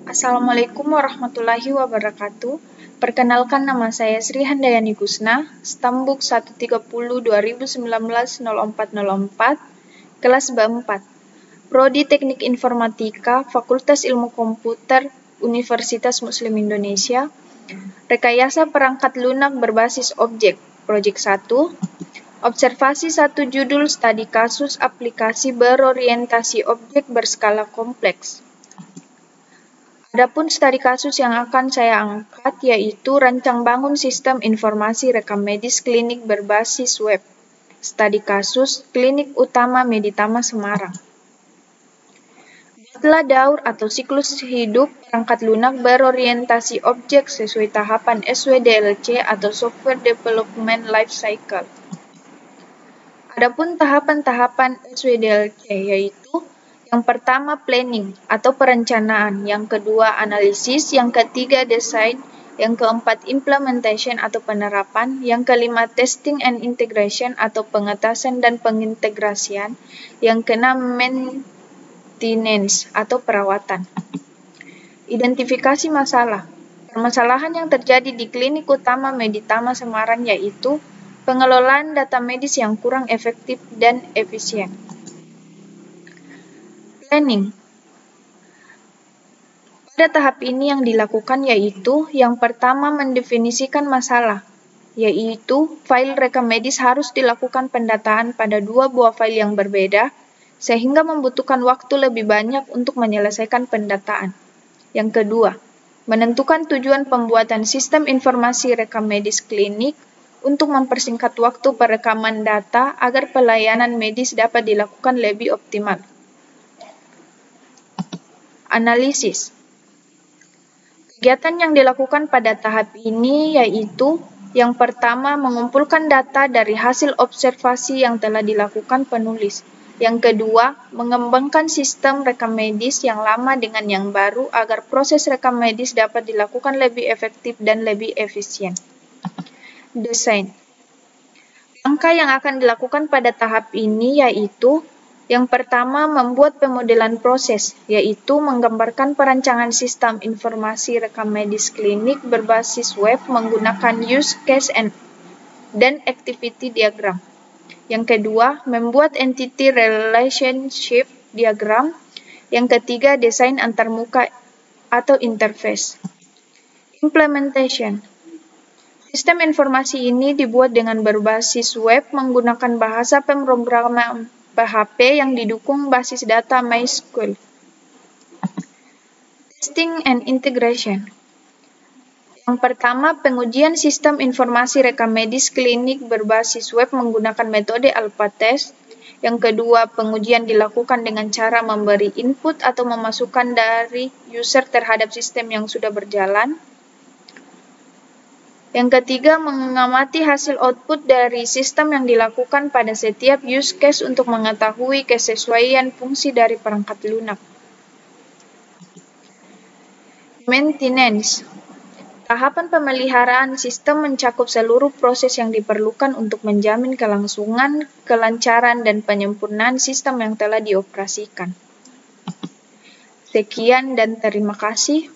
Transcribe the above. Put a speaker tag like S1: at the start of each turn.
S1: Assalamualaikum warahmatullahi wabarakatuh. Perkenalkan, nama saya Sri Handayani Gusna, Stambuk 130-2019-0404, kelas B4, Prodi Teknik Informatika, Fakultas Ilmu Komputer, Universitas Muslim Indonesia, Rekayasa Perangkat Lunak Berbasis Objek, Project 1, Observasi 1 Judul Studi Kasus Aplikasi Berorientasi Objek Berskala Kompleks. Adapun studi kasus yang akan saya angkat yaitu rancang bangun sistem informasi rekam medis klinik berbasis web. Studi kasus Klinik Utama Meditama Semarang. Buatlah daur atau siklus hidup perangkat lunak berorientasi objek sesuai tahapan SWDLC atau Software Development Life Cycle. Adapun tahapan-tahapan SWDLC yaitu yang pertama planning atau perencanaan, yang kedua analisis, yang ketiga desain, yang keempat implementation atau penerapan, yang kelima testing and integration atau pengetasan dan pengintegrasian, yang keenam maintenance atau perawatan. Identifikasi masalah. Permasalahan yang terjadi di Klinik Utama Meditama Semarang yaitu pengelolaan data medis yang kurang efektif dan efisien. Planning. Pada tahap ini yang dilakukan yaitu yang pertama mendefinisikan masalah, yaitu file rekam medis harus dilakukan pendataan pada 2 buah file yang berbeda, sehingga membutuhkan waktu lebih banyak untuk menyelesaikan pendataan. Yang kedua, menentukan tujuan pembuatan sistem informasi rekam medis klinik untuk mempersingkat waktu perekaman data agar pelayanan medis dapat dilakukan lebih optimal. Analisis. Kegiatan yang dilakukan pada tahap ini yaitu yang pertama mengumpulkan data dari hasil observasi yang telah dilakukan penulis. Yang kedua, mengembangkan sistem rekam medis yang lama dengan yang baru agar proses rekam medis dapat dilakukan lebih efektif dan lebih efisien. Desain. Langkah yang akan dilakukan pada tahap ini yaitu yang pertama, membuat pemodelan proses, yaitu menggambarkan perancangan sistem informasi rekam medis klinik berbasis web menggunakan use case dan activity diagram. Yang kedua, membuat entity relationship diagram. Yang ketiga, desain antarmuka atau interface. Implementation. Sistem informasi ini dibuat dengan berbasis web menggunakan bahasa pemrograman PHP yang didukung basis data MySQL. Testing and integration. Yang pertama, pengujian sistem informasi rekam medis klinik berbasis web menggunakan metode alpha test. Yang kedua, pengujian dilakukan dengan cara memberi input atau memasukkan dari user terhadap sistem yang sudah berjalan. Yang ketiga, mengamati hasil output dari sistem yang dilakukan pada setiap use case untuk mengetahui kesesuaian fungsi dari perangkat lunak. Maintenance. Tahapan pemeliharaan sistem mencakup seluruh proses yang diperlukan untuk menjamin kelangsungan, kelancaran, dan penyempurnaan sistem yang telah dioperasikan. Sekian dan terima kasih.